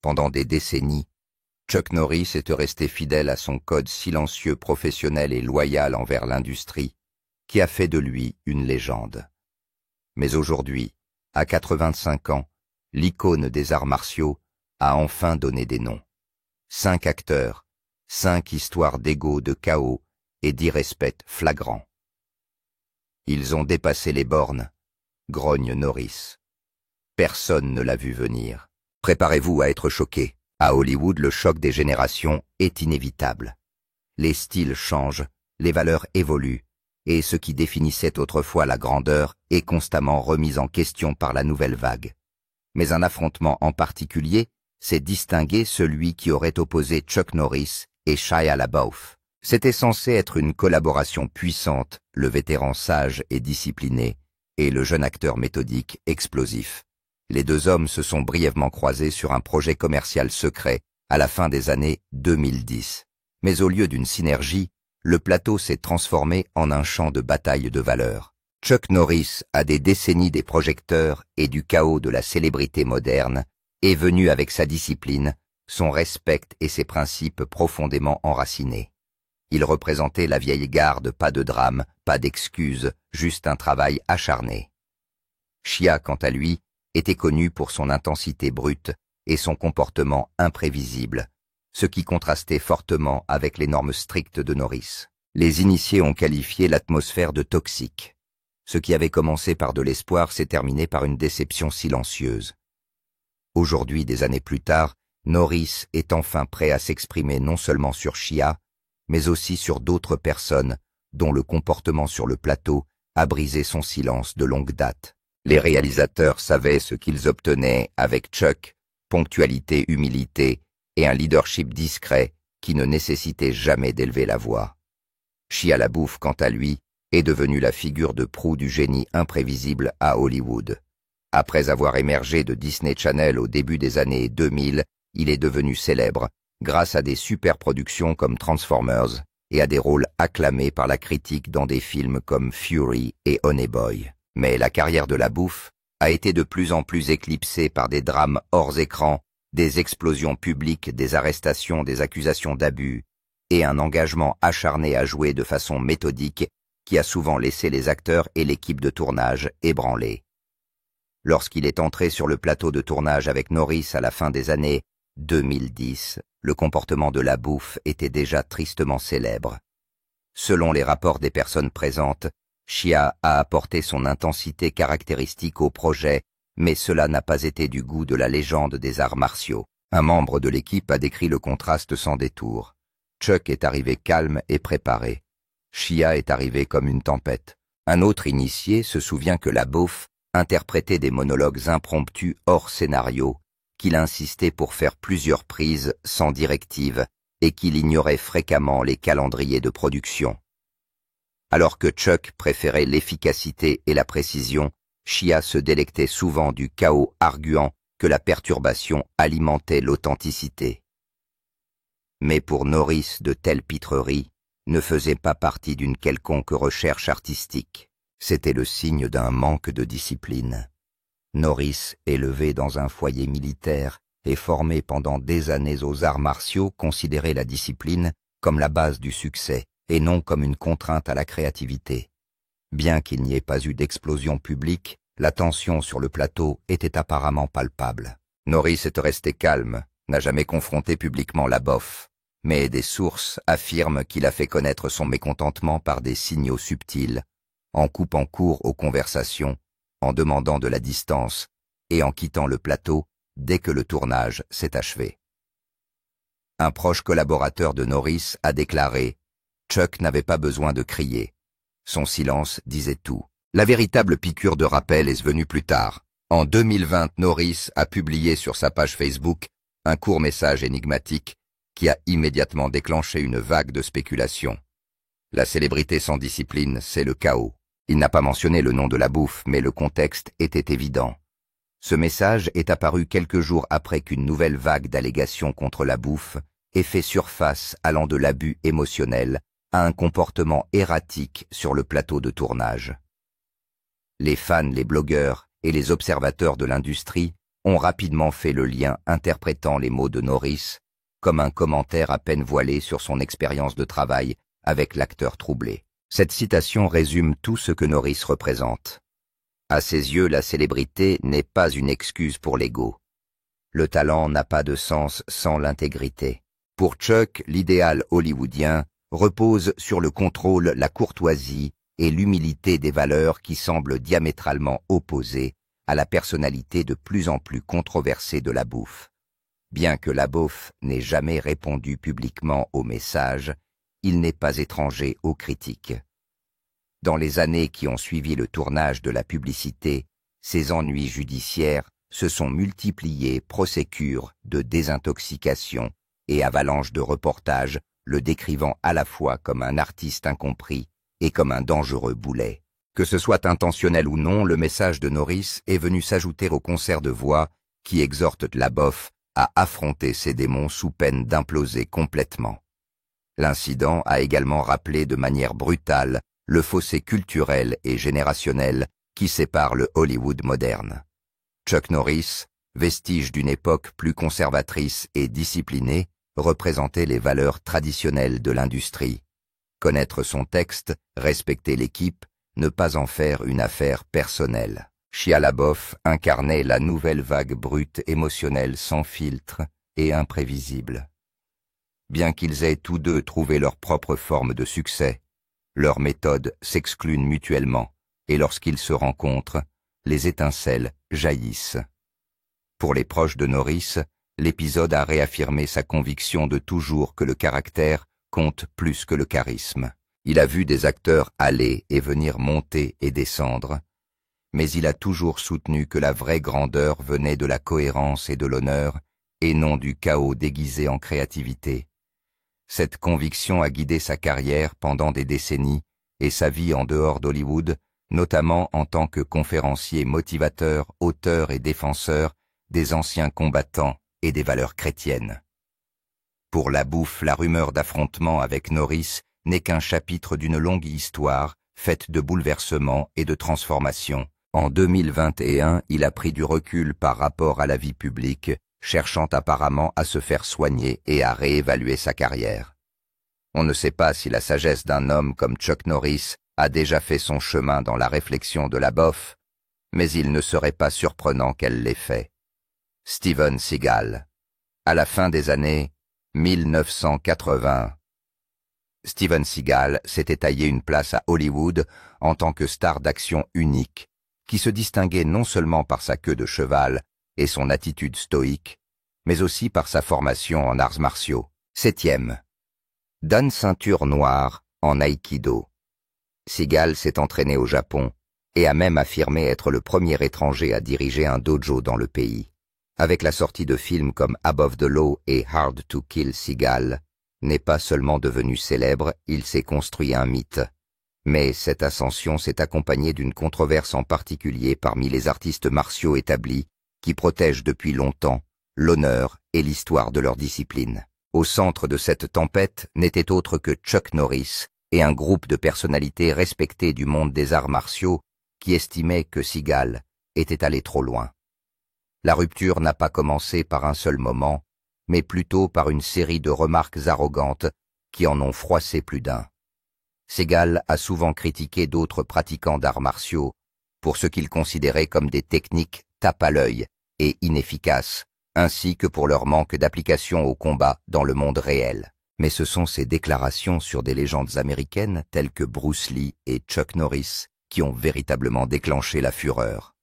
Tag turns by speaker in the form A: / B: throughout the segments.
A: Pendant des décennies, Chuck Norris était resté fidèle à son code silencieux professionnel et loyal envers l'industrie, qui a fait de lui une légende. Mais aujourd'hui, à 85 ans, l'icône des arts martiaux a enfin donné des noms. 5 acteurs, 5 histoires d'ego, de chaos et d'irrespect flagrants. Ils ont dépassé les bornes, grogne Norris. Personne ne l'a vu venir. Préparez-vous à être choqués. À Hollywood, le choc des générations est inévitable. Les styles changent, les valeurs évoluent, et ce qui définissait autrefois la grandeur est constamment remis en question par la nouvelle vague. Mais un affrontement en particulier s'est distingué, celui qui aurait opposé Chuck Norris et Shia LaBeouf. C'était censé être une collaboration puissante, le vétéran sage et discipliné, et le jeune acteur méthodique, explosif. Les deux hommes se sont brièvement croisés sur un projet commercial secret à la fin des années 2010. Mais au lieu d'une synergie, le plateau s'est transformé en un champ de bataille de valeurs. Chuck Norris, à des décennies des projecteurs et du chaos de la célébrité moderne, est venu avec sa discipline, son respect et ses principes profondément enracinés. Il représentait la vieille garde, pas de drame, pas d'excuses, juste un travail acharné. Shia, quant à lui, était connu pour son intensité brute et son comportement imprévisible, ce qui contrastait fortement avec les normes strictes de Norris. Les initiés ont qualifié l'atmosphère de toxique. Ce qui avait commencé par de l'espoir s'est terminé par une déception silencieuse. Aujourd'hui, des années plus tard, Norris est enfin prêt à s'exprimer non seulement sur Shia, mais aussi sur d'autres personnes dont le comportement sur le plateau a brisé son silence de longue date. Les réalisateurs savaient ce qu'ils obtenaient avec Chuck, ponctualité, humilité et un leadership discret qui ne nécessitait jamais d'élever la voix. Shia LaBeouf, quant à lui, est devenu la figure de proue du génie imprévisible à Hollywood. Après avoir émergé de Disney Channel au début des années 2000, il est devenu célèbre grâce à des superproductions comme Transformers et à des rôles acclamés par la critique dans des films comme Fury et Honey Boy. Mais la carrière de LaBeouf a été de plus en plus éclipsée par des drames hors écran, des explosions publiques, des arrestations, des accusations d'abus et un engagement acharné à jouer de façon méthodique qui a souvent laissé les acteurs et l'équipe de tournage ébranlés. Lorsqu'il est entré sur le plateau de tournage avec Norris à la fin des années 2010, le comportement de LaBeouf était déjà tristement célèbre. Selon les rapports des personnes présentes, Shia a apporté son intensité caractéristique au projet, mais cela n'a pas été du goût de la légende des arts martiaux. Un membre de l'équipe a décrit le contraste sans détour. Chuck est arrivé calme et préparé. Shia est arrivé comme une tempête. Un autre initié se souvient que LaBeouf interprétait des monologues impromptus hors scénario, qu'il insistait pour faire plusieurs prises sans directive et qu'il ignorait fréquemment les calendriers de production. Alors que Chuck préférait l'efficacité et la précision, Shia se délectait souvent du chaos, arguant que la perturbation alimentait l'authenticité. Mais pour Norris, de telles pitreries ne faisaient pas partie d'une quelconque recherche artistique. C'était le signe d'un manque de discipline. Norris, élevé dans un foyer militaire et formé pendant des années aux arts martiaux, considérait la discipline comme la base du succès et non comme une contrainte à la créativité. Bien qu'il n'y ait pas eu d'explosion publique, la tension sur le plateau était apparemment palpable. Norris est resté calme, n'a jamais confronté publiquement LaBeouf, mais des sources affirment qu'il a fait connaître son mécontentement par des signaux subtils, en coupant court aux conversations, en demandant de la distance et en quittant le plateau dès que le tournage s'est achevé. Un proche collaborateur de Norris a déclaré « Chuck n'avait pas besoin de crier. Son silence disait tout. » La véritable piqûre de rappel est venue plus tard. En 2020, Norris a publié sur sa page Facebook un court message énigmatique qui a immédiatement déclenché une vague de spéculation. La célébrité sans discipline, c'est le chaos. Il n'a pas mentionné le nom de LaBeouf, mais le contexte était évident. Ce message est apparu quelques jours après qu'une nouvelle vague d'allégations contre LaBeouf ait fait surface allant de l'abus émotionnel à un comportement erratique sur le plateau de tournage. Les fans, les blogueurs et les observateurs de l'industrie ont rapidement fait le lien interprétant les mots de Norris comme un commentaire à peine voilé sur son expérience de travail avec l'acteur troublé. Cette citation résume tout ce que Norris représente. À ses yeux, la célébrité n'est pas une excuse pour l'ego. Le talent n'a pas de sens sans l'intégrité. Pour Chuck, l'idéal hollywoodien repose sur le contrôle, la courtoisie et l'humilité des valeurs qui semblent diamétralement opposées à la personnalité de plus en plus controversée de LaBeouf. Bien que LaBeouf n'ait jamais répondu publiquement au message, il n'est pas étranger aux critiques. Dans les années qui ont suivi le tournage de la publicité, ses ennuis judiciaires se sont multipliés, procédures de désintoxication et avalanches de reportages le décrivant à la fois comme un artiste incompris et comme un dangereux boulet. Que ce soit intentionnel ou non, le message de Norris est venu s'ajouter au concert de voix qui exhorte LaBeouf à affronter ses démons sous peine d'imploser complètement. L'incident a également rappelé de manière brutale le fossé culturel et générationnel qui sépare le Hollywood moderne. Chuck Norris, vestige d'une époque plus conservatrice et disciplinée, représentait les valeurs traditionnelles de l'industrie. Connaître son texte, respecter l'équipe, ne pas en faire une affaire personnelle. Shia LaBeouf incarnait la nouvelle vague brute, émotionnelle, sans filtre et imprévisible. Bien qu'ils aient tous deux trouvé leur propre forme de succès, leurs méthodes s'excluent mutuellement, et lorsqu'ils se rencontrent, les étincelles jaillissent. Pour les proches de Norris, l'épisode a réaffirmé sa conviction de toujours que le caractère compte plus que le charisme. Il a vu des acteurs aller et venir, monter et descendre, mais il a toujours soutenu que la vraie grandeur venait de la cohérence et de l'honneur, et non du chaos déguisé en créativité. Cette conviction a guidé sa carrière pendant des décennies et sa vie en dehors d'Hollywood, notamment en tant que conférencier motivateur, auteur et défenseur des anciens combattants et des valeurs chrétiennes. Pour LaBeouf, la rumeur d'affrontement avec Norris n'est qu'un chapitre d'une longue histoire faite de bouleversements et de transformations. En 2021, il a pris du recul par rapport à la vie publique, cherchant apparemment à se faire soigner et à réévaluer sa carrière. On ne sait pas si la sagesse d'un homme comme Chuck Norris a déjà fait son chemin dans la réflexion de LaBeouf, mais il ne serait pas surprenant qu'elle l'ait fait. Steven Seagal. À la fin des années 1980, Steven Seagal s'était taillé une place à Hollywood en tant que star d'action unique, qui se distinguait non seulement par sa queue de cheval et son attitude stoïque, mais aussi par sa formation en arts martiaux. 7e. Donne ceinture noire en aïkido. Seagal s'est entraîné au Japon et a même affirmé être le premier étranger à diriger un dojo dans le pays. Avec la sortie de films comme Above the Law et Hard to Kill, Seagal n'est pas seulement devenu célèbre, il s'est construit un mythe. Mais cette ascension s'est accompagnée d'une controverse en particulier parmi les artistes martiaux établis qui protègent depuis longtemps l'honneur et l'histoire de leur discipline. Au centre de cette tempête n'était autre que Chuck Norris et un groupe de personnalités respectées du monde des arts martiaux qui estimaient que Seagal était allé trop loin. La rupture n'a pas commencé par un seul moment, mais plutôt par une série de remarques arrogantes qui en ont froissé plus d'un. Seagal a souvent critiqué d'autres pratiquants d'arts martiaux pour ce qu'il considérait comme des techniques tape à l'œil et inefficaces, ainsi que pour leur manque d'application au combat dans le monde réel. Mais ce sont ces déclarations sur des légendes américaines telles que Bruce Lee et Chuck Norris qui ont véritablement déclenché la fureur.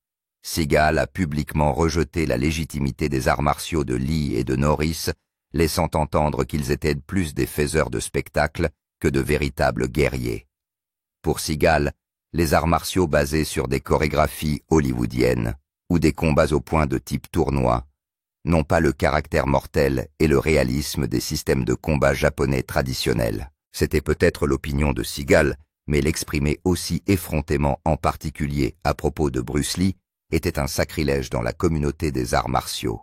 A: Seagal a publiquement rejeté la légitimité des arts martiaux de Lee et de Norris, laissant entendre qu'ils étaient plus des faiseurs de spectacles que de véritables guerriers. Pour Seagal, les arts martiaux basés sur des chorégraphies hollywoodiennes ou des combats au point de type tournoi n'ont pas le caractère mortel et le réalisme des systèmes de combat japonais traditionnels. C'était peut-être l'opinion de Seagal, mais l'exprimer aussi effrontément, en particulier à propos de Bruce Lee, était un sacrilège dans la communauté des arts martiaux.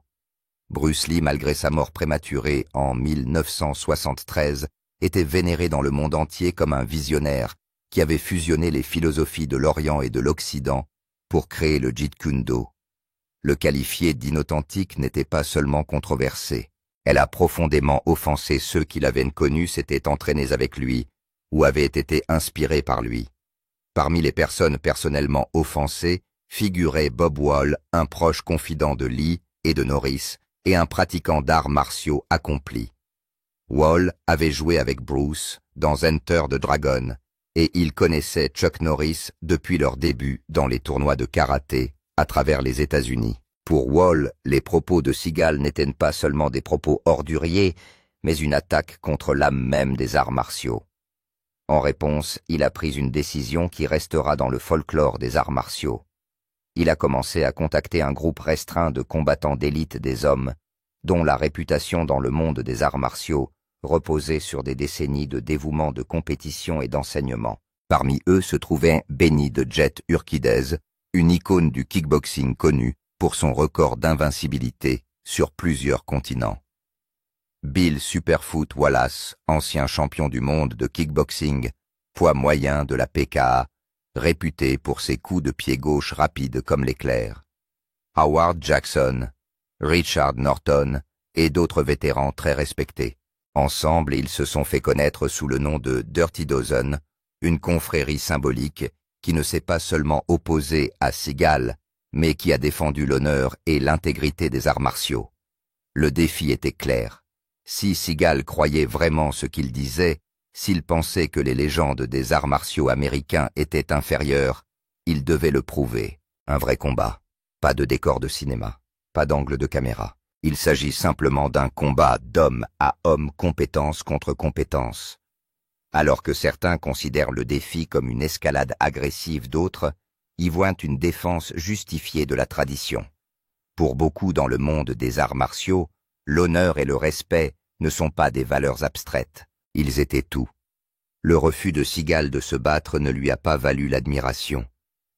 A: Bruce Lee, malgré sa mort prématurée en 1973, était vénéré dans le monde entier comme un visionnaire qui avait fusionné les philosophies de l'Orient et de l'Occident pour créer le Jeet Kune Do. Le qualifier d'inauthentique n'était pas seulement controversé. Elle a profondément offensé ceux qui l'avaient connu, s'étaient entraînés avec lui ou avaient été inspirés par lui. Parmi les personnes personnellement offensées figurait Bob Wall, un proche confident de Lee et de Norris, et un pratiquant d'arts martiaux accompli. Wall avait joué avec Bruce dans Enter the Dragon, et il connaissait Chuck Norris depuis leur début dans les tournois de karaté à travers les États-Unis. Pour Wall, les propos de Seagal n'étaient pas seulement des propos orduriers, mais une attaque contre l'âme même des arts martiaux. En réponse, il a pris une décision qui restera dans le folklore des arts martiaux. Il a commencé à contacter un groupe restreint de combattants d'élite des hommes, dont la réputation dans le monde des arts martiaux reposait sur des décennies de dévouement de compétition et d'enseignement. Parmi eux se trouvait Benny the Jet Urquidez, une icône du kickboxing connue pour son record d'invincibilité sur plusieurs continents. Bill Superfoot Wallace, ancien champion du monde de kickboxing, poids moyen de la PKA, réputé pour ses coups de pied gauche rapides comme l'éclair. Howard Jackson, Richard Norton et d'autres vétérans très respectés. Ensemble, ils se sont fait connaître sous le nom de Dirty Dozen, une confrérie symbolique qui ne s'est pas seulement opposée à Seagal, mais qui a défendu l'honneur et l'intégrité des arts martiaux. Le défi était clair. Si Seagal croyait vraiment ce qu'il disait, s'il pensait que les légendes des arts martiaux américains étaient inférieures, il devait le prouver. Un vrai combat. Pas de décor de cinéma, pas d'angle de caméra. Il s'agit simplement d'un combat d'homme à homme, compétence contre compétence. Alors que certains considèrent le défi comme une escalade agressive, d'autres y voient une défense justifiée de la tradition. Pour beaucoup dans le monde des arts martiaux, l'honneur et le respect ne sont pas des valeurs abstraites. Ils étaient tout. Le refus de Seagal de se battre ne lui a pas valu l'admiration.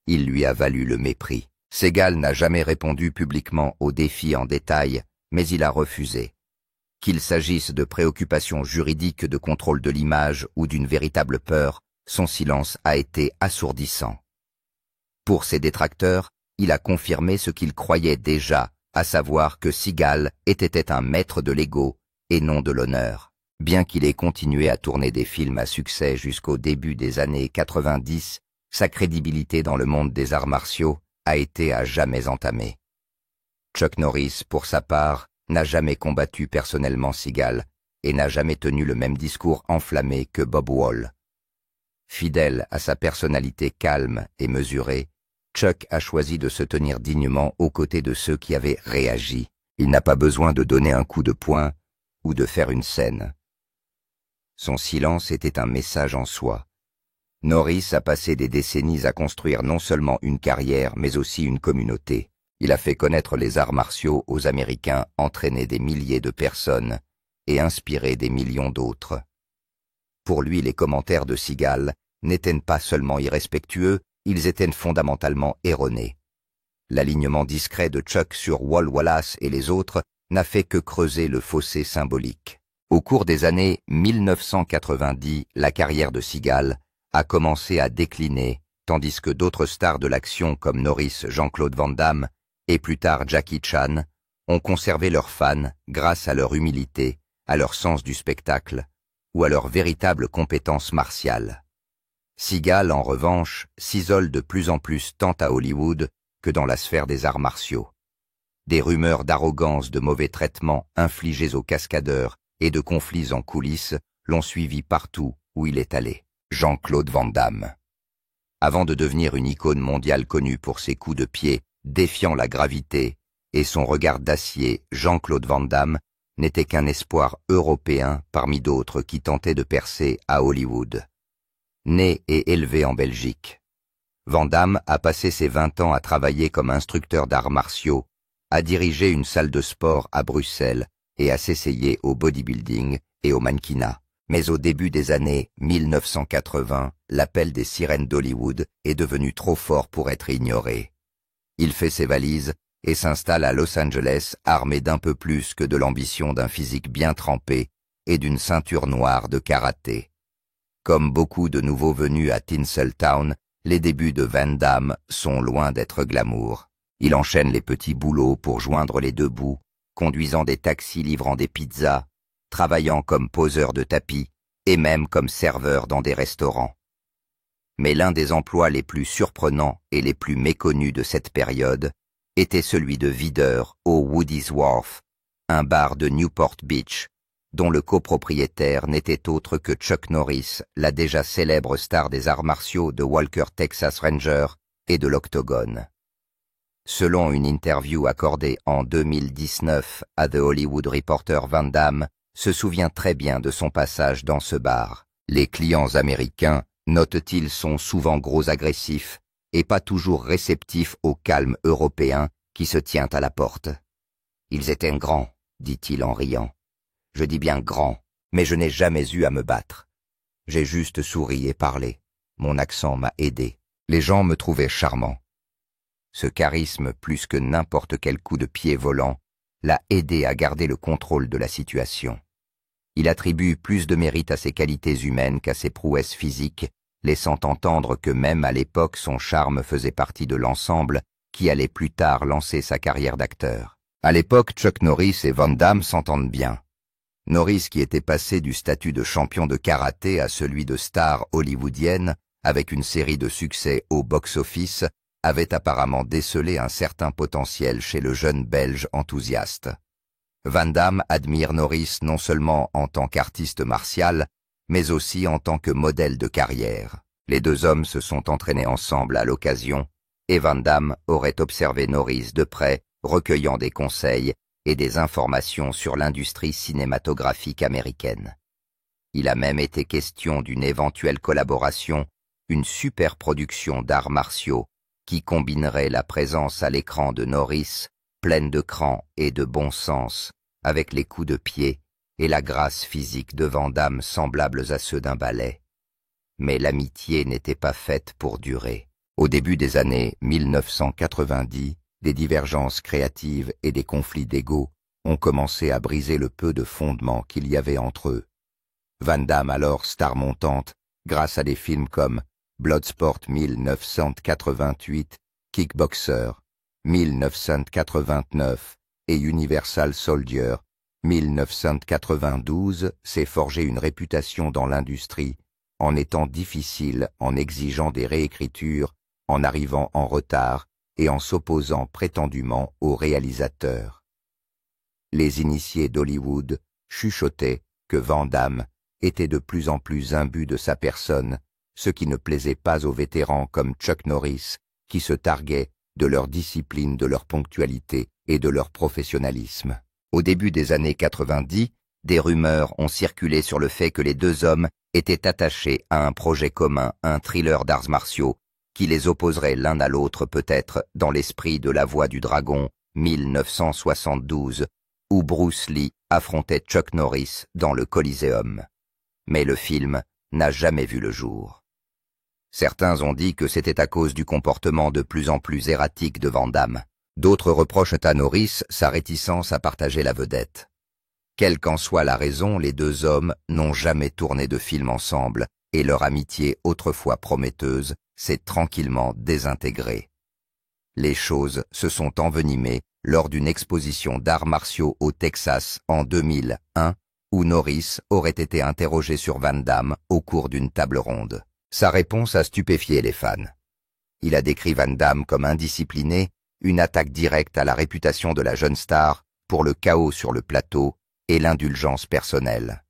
A: Il lui a valu le mépris. Seagal n'a jamais répondu publiquement au défi en détail, mais il a refusé. Qu'il s'agisse de préoccupations juridiques, de contrôle de l'image ou d'une véritable peur, son silence a été assourdissant. Pour ses détracteurs, il a confirmé ce qu'il croyait déjà, à savoir que Seagal était un maître de l'ego et non de l'honneur. Bien qu'il ait continué à tourner des films à succès jusqu'au début des années 90, sa crédibilité dans le monde des arts martiaux a été à jamais entamée. Chuck Norris, pour sa part, n'a jamais combattu personnellement Seagal et n'a jamais tenu le même discours enflammé que Bob Wall. Fidèle à sa personnalité calme et mesurée, Chuck a choisi de se tenir dignement aux côtés de ceux qui avaient réagi. Il n'a pas besoin de donner un coup de poing ou de faire une scène. Son silence était un message en soi. Norris a passé des décennies à construire non seulement une carrière, mais aussi une communauté. Il a fait connaître les arts martiaux aux Américains, entraîné des milliers de personnes et inspiré des millions d'autres. Pour lui, les commentaires de Seagal n'étaient pas seulement irrespectueux, ils étaient fondamentalement erronés. L'alignement discret de Chuck sur Wall Wallace et les autres n'a fait que creuser le fossé symbolique. Au cours des années 1990, la carrière de Seagal a commencé à décliner, tandis que d'autres stars de l'action comme Norris, Jean-Claude Van Damme et plus tard Jackie Chan ont conservé leurs fans grâce à leur humilité, à leur sens du spectacle ou à leur véritable compétence martiale. Seagal, en revanche, s'isole de plus en plus tant à Hollywood que dans la sphère des arts martiaux. Des rumeurs d'arrogance, de mauvais traitements infligés aux cascadeurs et de conflits en coulisses l'ont suivi partout où il est allé. Jean-Claude Van Damme. Avant de devenir une icône mondiale connue pour ses coups de pied défiant la gravité et son regard d'acier, Jean-Claude Van Damme n'était qu'un espoir européen parmi d'autres qui tentaient de percer à Hollywood. Né et élevé en Belgique, Van Damme a passé ses 20 ans à travailler comme instructeur d'arts martiaux, à diriger une salle de sport à Bruxelles et à s'essayer au bodybuilding et au mannequinat. Mais au début des années 1980, l'appel des sirènes d'Hollywood est devenu trop fort pour être ignoré. Il fait ses valises et s'installe à Los Angeles armé d'un peu plus que de l'ambition d'un physique bien trempé et d'une ceinture noire de karaté. Comme beaucoup de nouveaux venus à Tinseltown, les débuts de Van Damme sont loin d'être glamour. Il enchaîne les petits boulots pour joindre les deux bouts, conduisant des taxis livrant des pizzas, travaillant comme poseur de tapis et même comme serveur dans des restaurants. Mais l'un des emplois les plus surprenants et les plus méconnus de cette période était celui de videur au Woody's Wharf, un bar de Newport Beach, dont le copropriétaire n'était autre que Chuck Norris, la déjà célèbre star des arts martiaux de Walker Texas Ranger et de l'Octogone. Selon une interview accordée en 2019 à The Hollywood Reporter, Van Damme se souvient très bien de son passage dans ce bar. Les clients américains, note-t-il, sont souvent gros agressifs et pas toujours réceptifs au calme européen qui se tient à la porte. Ils étaient grands, dit-il en riant. Je dis bien grands, mais je n'ai jamais eu à me battre. J'ai juste souri et parlé. Mon accent m'a aidé. Les gens me trouvaient charmant. Ce charisme, plus que n'importe quel coup de pied volant, l'a aidé à garder le contrôle de la situation. Il attribue plus de mérite à ses qualités humaines qu'à ses prouesses physiques, laissant entendre que même à l'époque son charme faisait partie de l'ensemble qui allait plus tard lancer sa carrière d'acteur. À l'époque, Chuck Norris et Van Damme s'entendent bien. Norris, qui était passé du statut de champion de karaté à celui de star hollywoodienne, avec une série de succès au box-office, avait apparemment décelé un certain potentiel chez le jeune Belge enthousiaste. Van Damme admire Norris non seulement en tant qu'artiste martial, mais aussi en tant que modèle de carrière. Les deux hommes se sont entraînés ensemble à l'occasion, et Van Damme aurait observé Norris de près, recueillant des conseils et des informations sur l'industrie cinématographique américaine. Il a même été question d'une éventuelle collaboration, une superproduction d'arts martiaux, qui combinerait la présence à l'écran de Norris, pleine de cran et de bon sens, avec les coups de pied et la grâce physique de Van Damme semblables à ceux d'un ballet. Mais l'amitié n'était pas faite pour durer. Au début des années 1990, des divergences créatives et des conflits d'ego ont commencé à briser le peu de fondement qu'il y avait entre eux. Van Damme, alors star montante, grâce à des films comme Bloodsport 1988, Kickboxer 1989 et Universal Soldier 1992, s'est forgé une réputation dans l'industrie en étant difficile, en exigeant des réécritures, en arrivant en retard et en s'opposant prétendument aux réalisateurs. Les initiés d'Hollywood chuchotaient que Van Damme était de plus en plus imbu de sa personne, ce qui ne plaisait pas aux vétérans comme Chuck Norris, qui se targuaient de leur discipline, de leur ponctualité et de leur professionnalisme. Au début des années 90, des rumeurs ont circulé sur le fait que les deux hommes étaient attachés à un projet commun, un thriller d'arts martiaux, qui les opposerait l'un à l'autre peut-être dans l'esprit de La Voix du Dragon 1972, où Bruce Lee affrontait Chuck Norris dans le Coliseum. Mais le film n'a jamais vu le jour. Certains ont dit que c'était à cause du comportement de plus en plus erratique de Van Damme. D'autres reprochent à Norris sa réticence à partager la vedette. Quelle qu'en soit la raison, les deux hommes n'ont jamais tourné de film ensemble et leur amitié autrefois prometteuse s'est tranquillement désintégrée. Les choses se sont envenimées lors d'une exposition d'arts martiaux au Texas en 2001, où Norris aurait été interrogé sur Van Damme au cours d'une table ronde. Sa réponse a stupéfié les fans. Il a décrit Van Damme comme indiscipliné, une attaque directe à la réputation de la jeune star pour le chaos sur le plateau et l'indulgence personnelle.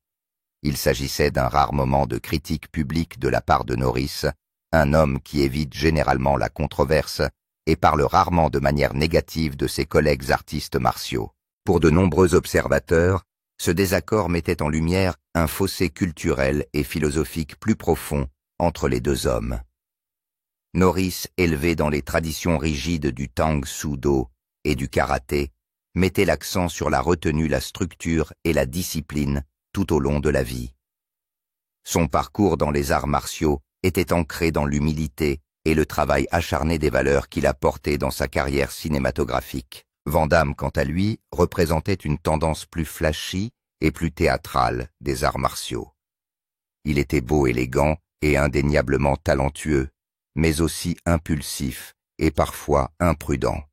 A: Il s'agissait d'un rare moment de critique publique de la part de Norris, un homme qui évite généralement la controverse et parle rarement de manière négative de ses collègues artistes martiaux. Pour de nombreux observateurs, ce désaccord mettait en lumière un fossé culturel et philosophique plus profond entre les deux hommes. Norris, élevé dans les traditions rigides du Tang Soo Do et du karaté, mettait l'accent sur la retenue, la structure et la discipline tout au long de la vie. Son parcours dans les arts martiaux était ancré dans l'humilité et le travail acharné des valeurs qu'il a portées dans sa carrière cinématographique. Van Damme, quant à lui, représentait une tendance plus flashy et plus théâtrale des arts martiaux. Il était beau, élégant et indéniablement talentueux, mais aussi impulsif et parfois imprudent.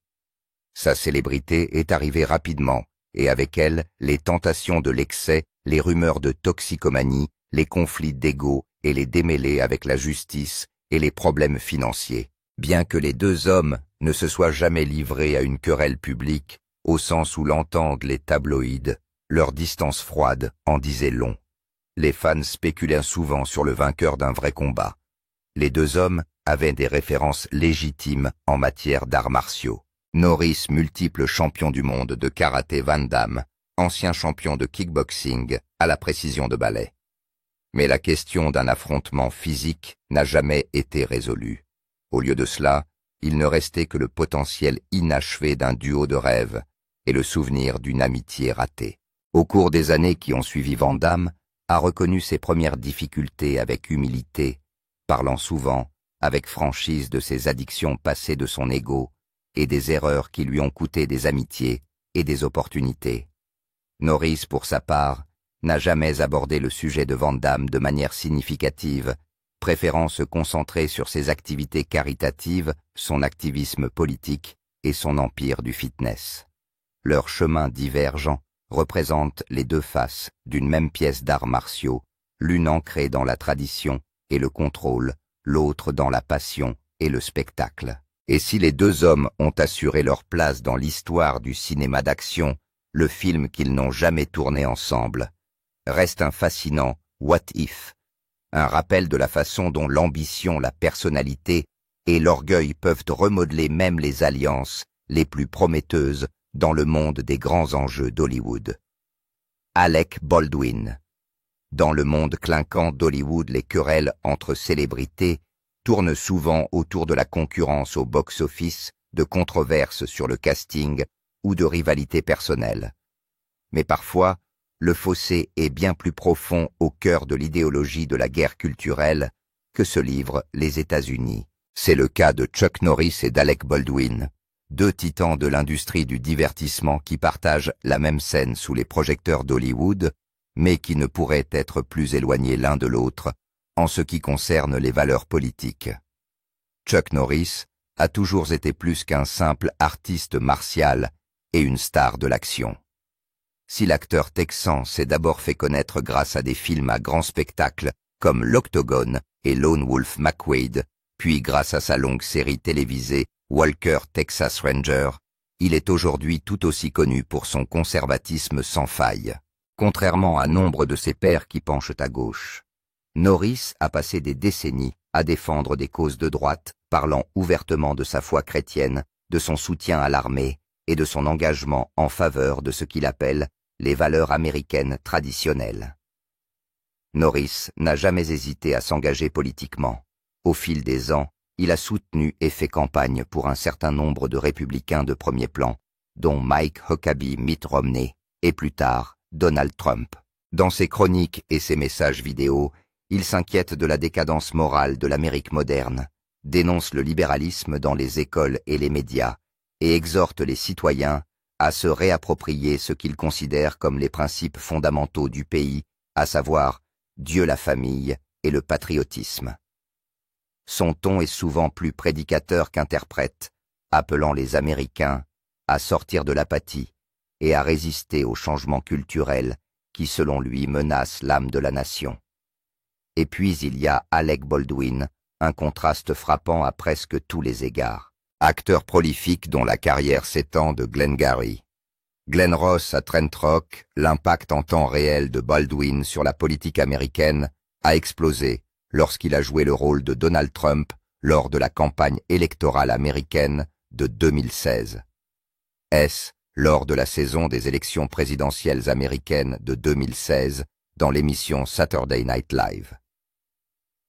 A: Sa célébrité est arrivée rapidement, et avec elle, les tentations de l'excès, les rumeurs de toxicomanie, les conflits d'ego et les démêlés avec la justice et les problèmes financiers. Bien que les deux hommes ne se soient jamais livrés à une querelle publique, au sens où l'entendent les tabloïds, leur distance froide en disait long. Les fans spéculaient souvent sur le vainqueur d'un vrai combat. Les deux hommes avaient des références légitimes en matière d'arts martiaux. Norris, multiple champion du monde de karaté Van Damme, ancien champion de kickboxing à la précision de ballet. Mais la question d'un affrontement physique n'a jamais été résolue. Au lieu de cela, il ne restait que le potentiel inachevé d'un duo de rêve et le souvenir d'une amitié ratée. Au cours des années qui ont suivi, Van Damme a reconnu ses premières difficultés avec humilité, parlant souvent, avec franchise, de ses addictions passées, de son ego et des erreurs qui lui ont coûté des amitiés et des opportunités. Norris, pour sa part, n'a jamais abordé le sujet de Van Damme de manière significative, préférant se concentrer sur ses activités caritatives, son activisme politique et son empire du fitness. Leurs chemins divergents représentent les deux faces d'une même pièce d'arts martiaux, l'une ancrée dans la tradition et le contrôle, l'autre dans la passion et le spectacle. Et si les deux hommes ont assuré leur place dans l'histoire du cinéma d'action, le film qu'ils n'ont jamais tourné ensemble reste un fascinant What If, un rappel de la façon dont l'ambition, la personnalité et l'orgueil peuvent remodeler même les alliances les plus prometteuses dans le monde des grands enjeux d'Hollywood. Alec Baldwin. Dans le monde clinquant d'Hollywood, les querelles entre célébrités tournent souvent autour de la concurrence au box-office, de controverses sur le casting ou de rivalités personnelles. Mais parfois, le fossé est bien plus profond au cœur de l'idéologie de la guerre culturelle que se livrent les États-Unis. C'est le cas de Chuck Norris et d'Alec Baldwin, deux titans de l'industrie du divertissement qui partagent la même scène sous les projecteurs d'Hollywood, mais qui ne pourraient être plus éloignés l'un de l'autre en ce qui concerne les valeurs politiques. Chuck Norris a toujours été plus qu'un simple artiste martial et une star de l'action. Si l'acteur texan s'est d'abord fait connaître grâce à des films à grand spectacle comme L'Octogone et Lone Wolf McQuade, puis grâce à sa longue série télévisée Walker Texas Ranger, il est aujourd'hui tout aussi connu pour son conservatisme sans faille. Contrairement à nombre de ses pairs qui penchent à gauche, Norris a passé des décennies à défendre des causes de droite, parlant ouvertement de sa foi chrétienne, de son soutien à l'armée et de son engagement en faveur de ce qu'il appelle les valeurs américaines traditionnelles. Norris n'a jamais hésité à s'engager politiquement. Au fil des ans, il a soutenu et fait campagne pour un certain nombre de républicains de premier plan, dont Mike Huckabee, Mitt Romney et plus tard Donald Trump. Dans ses chroniques et ses messages vidéo, il s'inquiète de la décadence morale de l'Amérique moderne, dénonce le libéralisme dans les écoles et les médias et exhorte les citoyens à se réapproprier ce qu'ils considèrent comme les principes fondamentaux du pays, à savoir Dieu, la famille et le patriotisme. Son ton est souvent plus prédicateur qu'interprète, appelant les Américains à sortir de l'apathie et à résister aux changements culturels qui, selon lui, menacent l'âme de la nation. Et puis il y a Alec Baldwin, un contraste frappant à presque tous les égards. Acteur prolifique dont la carrière s'étend de Glengarry, Glen Ross à Trent Rock, l'impact en temps réel de Baldwin sur la politique américaine a explosé lorsqu'il a joué le rôle de Donald Trump lors de la campagne électorale américaine de 2016. Est-ce lors de la saison des élections présidentielles américaines de 2016 dans l'émission Saturday Night Live.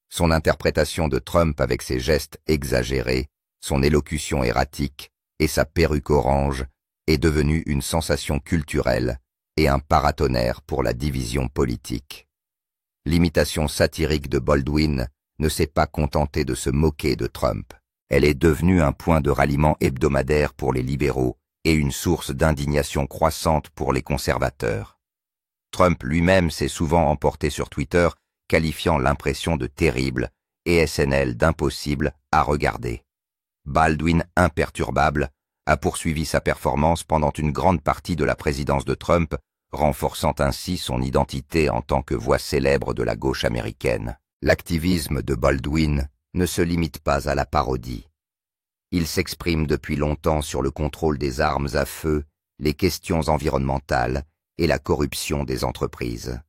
A: Son interprétation de Trump avec ses gestes exagérés, son élocution erratique et sa perruque orange est devenue une sensation culturelle et un paratonnerre pour la division politique. L'imitation satirique de Baldwin ne s'est pas contentée de se moquer de Trump. Elle est devenue un point de ralliement hebdomadaire pour les libéraux et une source d'indignation croissante pour les conservateurs. Trump lui-même s'est souvent emporté sur Twitter, qualifiant l'impression de terrible et SNL d'impossible à regarder. Baldwin, imperturbable, a poursuivi sa performance pendant une grande partie de la présidence de Trump, renforçant ainsi son identité en tant que voix célèbre de la gauche américaine. L'activisme de Baldwin ne se limite pas à la parodie. Il s'exprime depuis longtemps sur le contrôle des armes à feu, les questions environnementales et la corruption des entreprises.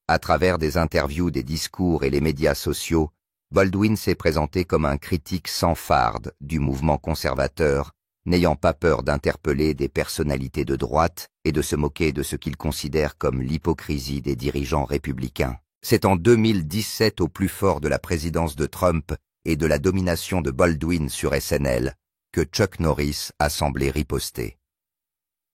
A: À travers des interviews, des discours et les médias sociaux, Baldwin s'est présenté comme un critique sans farde du mouvement conservateur, n'ayant pas peur d'interpeller des personnalités de droite et de se moquer de ce qu'il considère comme l'hypocrisie des dirigeants républicains. C'est en 2017, au plus fort de la présidence de Trump et de la domination de Baldwin sur SNL, que Chuck Norris a semblé riposter.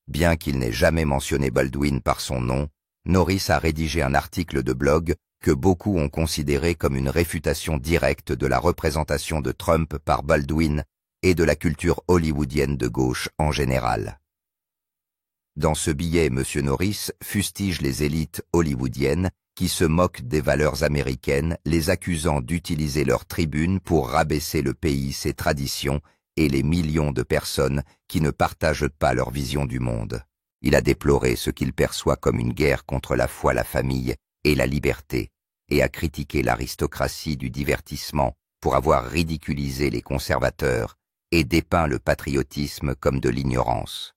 A: Bien qu'il n'ait jamais mentionné Baldwin par son nom, Norris a rédigé un article de blog que beaucoup ont considéré comme une réfutation directe de la représentation de Trump par Baldwin et de la culture hollywoodienne de gauche en général. Dans ce billet, M. Norris fustige les élites hollywoodiennes qui se moquent des valeurs américaines, les accusant d'utiliser leur tribune pour rabaisser le pays, ses traditions et les millions de personnes qui ne partagent pas leur vision du monde. Il a déploré ce qu'il perçoit comme une guerre contre la foi, la famille et la liberté, et a critiqué l'aristocratie du divertissement pour avoir ridiculisé les conservateurs et dépeint le patriotisme comme de l'ignorance.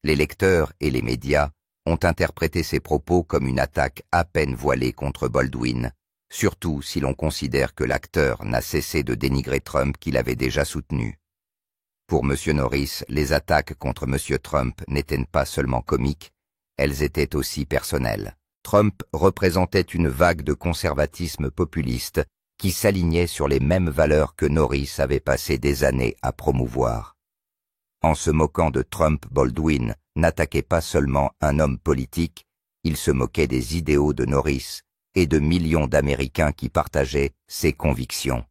A: Les lecteurs et les médias ont interprété ces propos comme une attaque à peine voilée contre Baldwin, surtout si l'on considère que l'acteur n'a cessé de dénigrer Trump qu'il avait déjà soutenu. Pour M. Norris, les attaques contre M. Trump n'étaient pas seulement comiques, elles étaient aussi personnelles. Trump représentait une vague de conservatisme populiste qui s'alignait sur les mêmes valeurs que Norris avait passé des années à promouvoir. En se moquant de Trump, Baldwin n'attaquait pas seulement un homme politique, il se moquait des idéaux de Norris et de millions d'Américains qui partageaient ses convictions.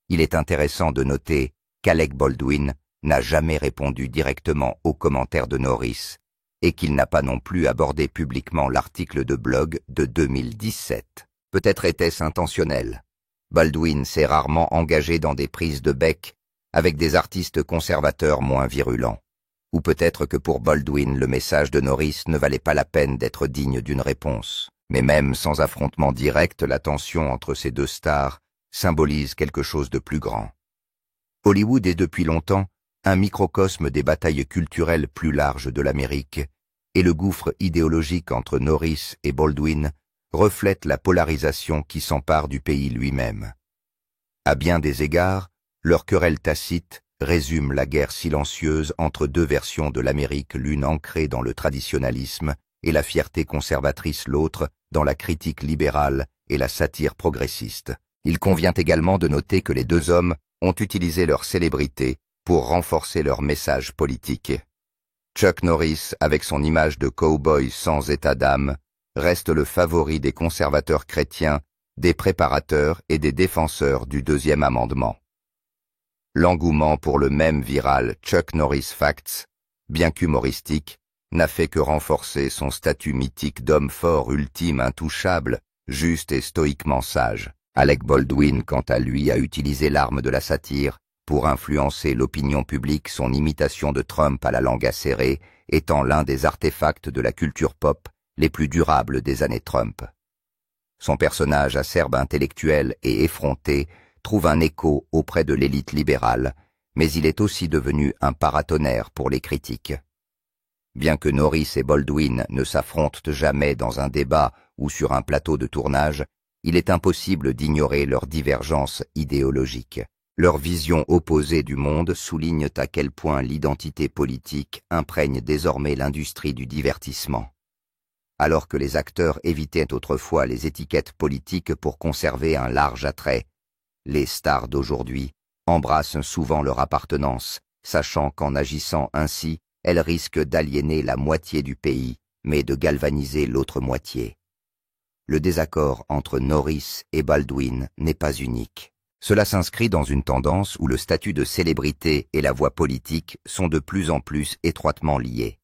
A: Il est intéressant de noter qu'Alec Baldwin n'a jamais répondu directement aux commentaires de Norris et qu'il n'a pas non plus abordé publiquement l'article de blog de 2017. Peut-être était-ce intentionnel. Baldwin s'est rarement engagé dans des prises de bec avec des artistes conservateurs moins virulents. Ou peut-être que pour Baldwin, le message de Norris ne valait pas la peine d'être digne d'une réponse. Mais même sans affrontement direct, la tension entre ces deux stars symbolise quelque chose de plus grand. Hollywood est depuis longtemps un microcosme des batailles culturelles plus larges de l'Amérique, et le gouffre idéologique entre Norris et Baldwin reflète la polarisation qui s'empare du pays lui-même. À bien des égards, leur querelle tacite résume la guerre silencieuse entre deux versions de l'Amérique, l'une ancrée dans le traditionnalisme et la fierté conservatrice, l'autre dans la critique libérale et la satire progressiste. Il convient également de noter que les deux hommes ont utilisé leur célébrité pour renforcer leur message politique. Chuck Norris, avec son image de cow-boy sans état d'âme, reste le favori des conservateurs chrétiens, des préparateurs et des défenseur du deuxième amendement. L'engouement pour le même viral Chuck Norris Facts, bien qu'humoristique, n'a fait que renforcer son statut mythique d'homme fort, ultime, intouchable, juste et stoïquement sage. Alec Baldwin, quant à lui, a utilisé l'arme de la satire pour influencer l'opinion publique, son imitation de Trump à la langue acérée étant l'un des artefacts de la culture pop les plus durables des années Trump. Son personnage acerbe, intellectuel et effronté trouve un écho auprès de l'élite libérale, mais il est aussi devenu un paratonnerre pour les critiques. Bien que Norris et Baldwin ne s'affrontent jamais dans un débat ou sur un plateau de tournage, il est impossible d'ignorer leurs divergences idéologiques. Leur vision opposée du monde souligne à quel point l'identité politique imprègne désormais l'industrie du divertissement. Alors que les acteurs évitaient autrefois les étiquettes politiques pour conserver un large attrait, les stars d'aujourd'hui embrassent souvent leur appartenance, sachant qu'en agissant ainsi, elles risquent d'aliéner la moitié du pays, mais de galvaniser l'autre moitié. Le désaccord entre Norris et Baldwin n'est pas unique. Cela s'inscrit dans une tendance où le statut de célébrité et la voix politique sont de plus en plus étroitement liés.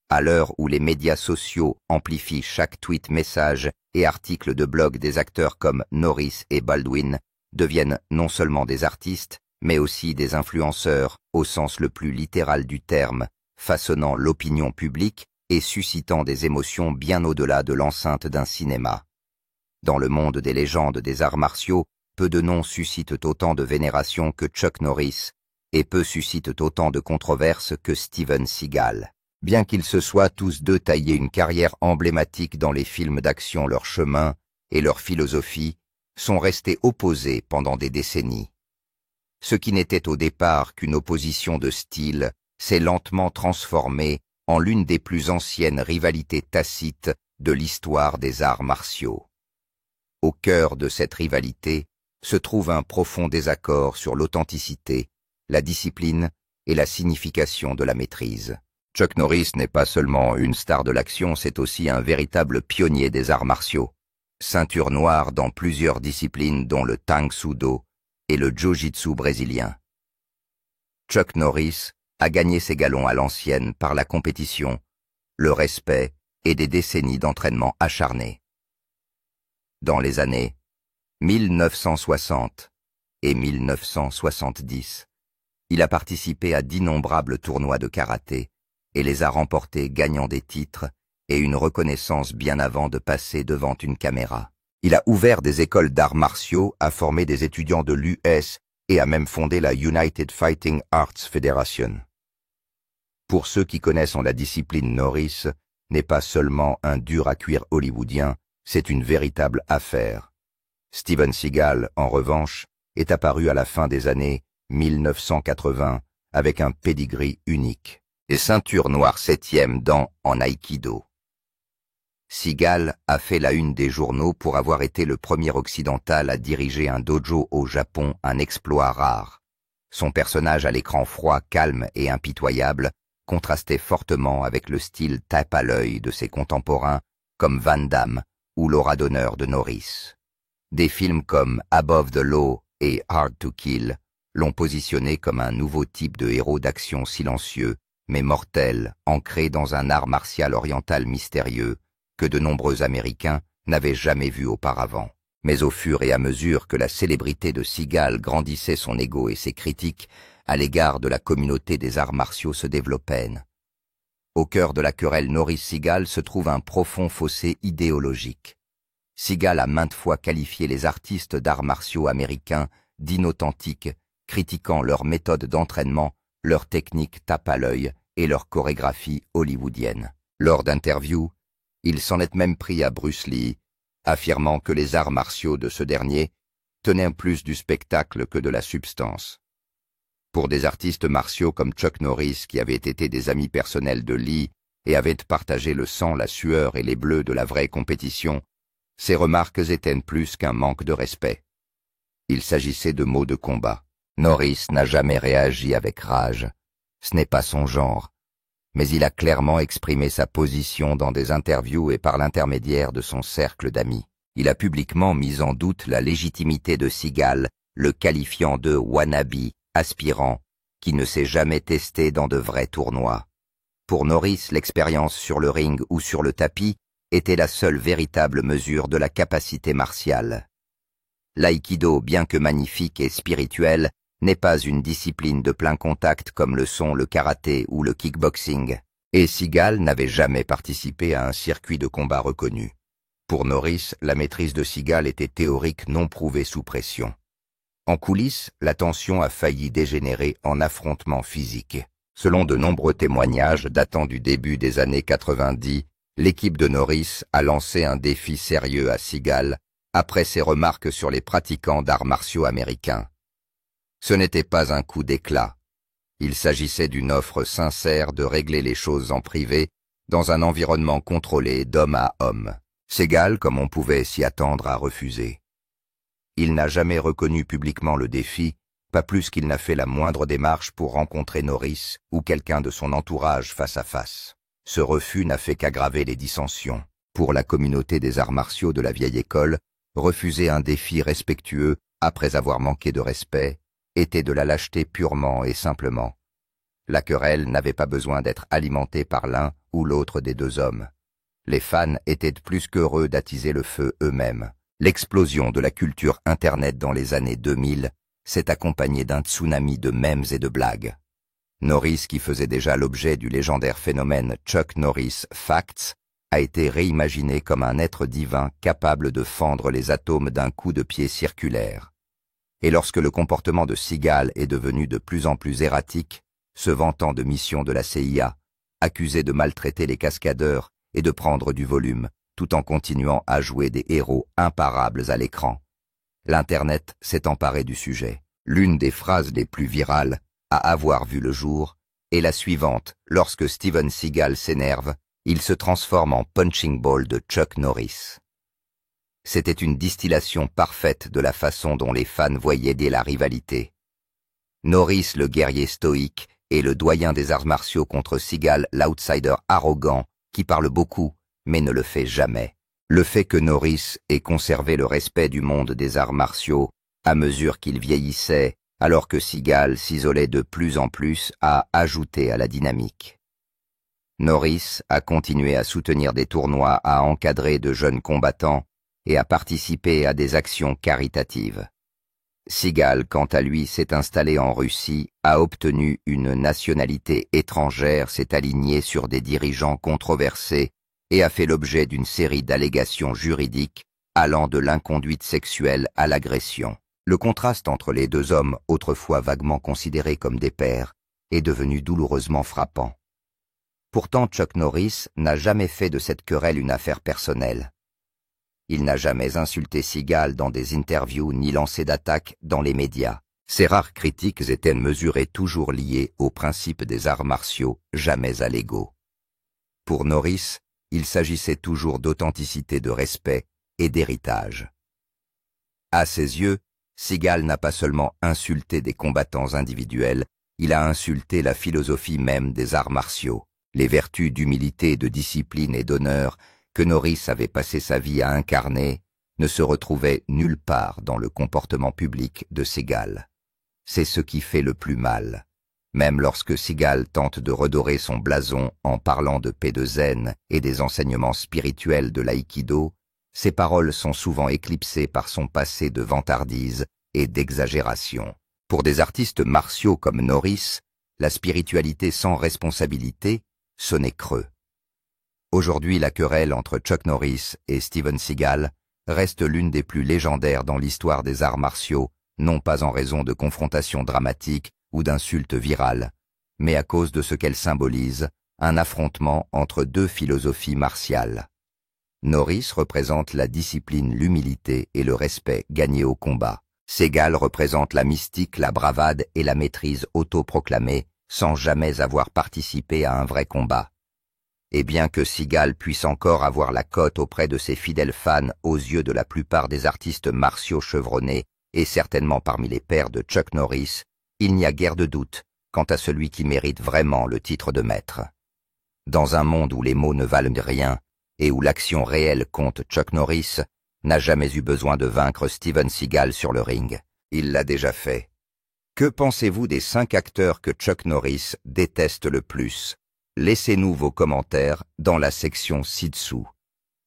A: À l'heure où les médias sociaux amplifient chaque tweet, message et article de blog, des acteurs comme Norris et Baldwin deviennent non seulement des artistes, mais aussi des influenceurs au sens le plus littéral du terme, façonnant l'opinion publique et suscitant des émotions bien au-delà de l'enceinte d'un cinéma. Dans le monde des légendes des arts martiaux, peu de noms suscitent autant de vénération que Chuck Norris, et peu suscitent autant de controverses que Steven Seagal. Bien qu'ils se soient tous deux taillés une carrière emblématique dans les films d'action, leur chemin et leur philosophie sont restés opposés pendant des décennies. Ce qui n'était au départ qu'une opposition de style s'est lentement transformé en l'une des plus anciennes rivalités tacites de l'histoire des arts martiaux. Au cœur de cette rivalité se trouve un profond désaccord sur l'authenticité, la discipline et la signification de la maîtrise. Chuck Norris n'est pas seulement une star de l'action, c'est aussi un véritable pionnier des arts martiaux. Ceinture noire dans plusieurs disciplines dont le Tang Soo Do et le Jiu-Jitsu brésilien. Chuck Norris a gagné ses galons à l'ancienne par la compétition, le respect et des décennies d'entraînement acharné. Dans les années 1960 et 1970, il a participé à d'innombrables tournois de karaté et les a remportés gagnant des titres et une reconnaissance bien avant de passer devant une caméra. Il a ouvert des écoles d'arts martiaux, a formé des étudiants de l'US et a même fondé la United Fighting Arts Federation. Pour ceux qui connaissent la discipline, Norris n'est pas seulement un dur à cuire hollywoodien, c'est une véritable affaire. Steven Seagal, en revanche, est apparu à la fin des années 1980 avec un pedigree unique et ceinture noire 7e en Aïkido. Seagal a fait la une des journaux pour avoir été le premier occidental à diriger un dojo au Japon, un exploit rare. Son personnage à l'écran froid, calme et impitoyable contrastait fortement avec le style tape à l'œil de ses contemporains comme Van Damme ou Laura d'honneur de Norris. Des films comme Above the Law et Hard to Kill l'ont positionné comme un nouveau type de héros d'action silencieux, mais mortel, ancré dans un art martial oriental mystérieux que de nombreux Américains n'avaient jamais vu auparavant. Mais au fur et à mesure que la célébrité de Seagal grandissait, son ego et ses critiques à l'égard de la communauté des arts martiaux se développaient. Au cœur de la querelle Norris-Seagal se trouve un profond fossé idéologique. Seagal a maintes fois qualifié les artistes d'arts martiaux américains d'inauthentiques, critiquant leur méthode d'entraînement, leur technique tape à l'œil et leur chorégraphie hollywoodienne. Lors d'interviews, il s'en est même pris à Bruce Lee, affirmant que les arts martiaux de ce dernier tenaient plus du spectacle que de la substance. Pour des artistes martiaux comme Chuck Norris, qui avaient été des amis personnels de Lee et avaient partagé le sang, la sueur et les bleus de la vraie compétition, ces remarques étaient plus qu'un manque de respect. Il s'agissait de mots de combat. Norris n'a jamais réagi avec rage. Ce n'est pas son genre. Mais il a clairement exprimé sa position dans des interviews et par l'intermédiaire de son cercle d'amis. Il a publiquement mis en doute la légitimité de Seagal, le qualifiant de wannabe, aspirant, qui ne s'est jamais testé dans de vrais tournois. Pour Norris, l'expérience sur le ring ou sur le tapis était la seule véritable mesure de la capacité martiale. L'aïkido, bien que magnifique et spirituel, n'est pas une discipline de plein contact comme le sont le karaté ou le kickboxing, et Seagal n'avait jamais participé à un circuit de combat reconnu. Pour Norris, la maîtrise de Seagal était théorique, non prouvée sous pression. En coulisses, la tension a failli dégénérer en affrontement physique. Selon de nombreux témoignages datant du début des années 90, l'équipe de Norris a lancé un défi sérieux à Seagal après ses remarques sur les pratiquants d'arts martiaux américains. Ce n'était pas un coup d'éclat. Il s'agissait d'une offre sincère de régler les choses en privé, dans un environnement contrôlé d'homme à homme. Seagal, comme on pouvait s'y attendre, a refusé. Il n'a jamais reconnu publiquement le défi, pas plus qu'il n'a fait la moindre démarche pour rencontrer Norris ou quelqu'un de son entourage face à face. Ce refus n'a fait qu'aggraver les dissensions. Pour la communauté des arts martiaux de la vieille école, refuser un défi respectueux après avoir manqué de respect était de la lâcheté purement et simplement. La querelle n'avait pas besoin d'être alimentée par l'un ou l'autre des deux hommes. Les fans étaient plus qu'heureux d'attiser le feu eux-mêmes. L'explosion de la culture Internet dans les années 2000 s'est accompagné d'un tsunami de mèmes et de blagues. Norris, qui faisait déjà l'objet du légendaire phénomène Chuck Norris Facts, a été réimaginé comme un être divin capable de fendre les atomes d'un coup de pied circulaire. Et lorsque le comportement de Seagal est devenu de plus en plus erratique, se vantant de missions de la CIA, accusé de maltraiter les cascadeurs et de prendre du volume, tout en continuant à jouer des héros imparables à l'écran, l'Internet s'est emparé du sujet. L'une des phrases les plus virales à avoir vu le jour est la suivante: lorsque Steven Seagal s'énerve, il se transforme en punching ball de Chuck Norris. C'était une distillation parfaite de la façon dont les fans voyaient dès la rivalité. Norris, le guerrier stoïque, et le doyen des arts martiaux contre Seagal, l'outsider arrogant, qui parle beaucoup, mais ne le fait jamais. Le fait que Norris ait conservé le respect du monde des arts martiaux à mesure qu'il vieillissait, alors que Seagal s'isolait de plus en plus, a ajouté à la dynamique. Norris a continué à soutenir des tournois, à encadrer de jeunes combattants et à participer à des actions caritatives. Seagal, quant à lui, s'est installé en Russie, a obtenu une nationalité étrangère, s'est aligné sur des dirigeants controversés et a fait l'objet d'une série d'allégations juridiques allant de l'inconduite sexuelle à l'agression. Le contraste entre les deux hommes, autrefois vaguement considérés comme des pairs, est devenu douloureusement frappant. Pourtant, Chuck Norris n'a jamais fait de cette querelle une affaire personnelle. Il n'a jamais insulté Seagal dans des interviews ni lancé d'attaques dans les médias. Ses rares critiques étaient mesurées toujours liées aux principes des arts martiaux, jamais à l'ego. Pour Norris, il s'agissait toujours d'authenticité, de respect et d'héritage. À ses yeux, Seagal n'a pas seulement insulté des combattants individuels, il a insulté la philosophie même des arts martiaux, les vertus d'humilité, de discipline et d'honneur que Norris avait passé sa vie à incarner, ne se retrouvaient nulle part dans le comportement public de Seagal. C'est ce qui fait le plus mal. Même lorsque Seagal tente de redorer son blason en parlant de paix, de zen et des enseignements spirituels de l'aïkido, ses paroles sont souvent éclipsées par son passé de vantardise et d'exagération. Pour des artistes martiaux comme Norris, la spiritualité sans responsabilité sonnait creux. Aujourd'hui, la querelle entre Chuck Norris et Steven Seagal reste l'une des plus légendaires dans l'histoire des arts martiaux, non pas en raison de confrontations dramatiques ou d'insultes virales, mais à cause de ce qu'elle symbolise, un affrontement entre deux philosophies martiales. Norris représente la discipline, l'humilité et le respect gagnés au combat. Seagal représente la mystique, la bravade et la maîtrise autoproclamée, sans jamais avoir participé à un vrai combat. Et bien que Seagal puisse encore avoir la cote auprès de ses fidèles fans aux yeux de la plupart des artistes martiaux chevronnés, et certainement parmi les pairs de Chuck Norris, il n'y a guère de doute quant à celui qui mérite vraiment le titre de maître. Dans un monde où les mots ne valent rien, et où l'action réelle compte, Chuck Norris n'a jamais eu besoin de vaincre Steven Seagal sur le ring. Il l'a déjà fait. Que pensez-vous des 5 acteurs que Chuck Norris déteste le plus? Laissez-nous vos commentaires dans la section ci-dessous.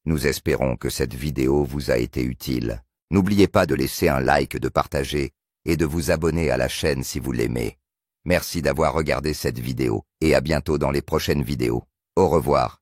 A: Nous espérons que cette vidéo vous a été utile. N'oubliez pas de laisser un like, de partager et de vous abonner à la chaîne si vous l'aimez. Merci d'avoir regardé cette vidéo et à bientôt dans les prochaines vidéos. Au revoir.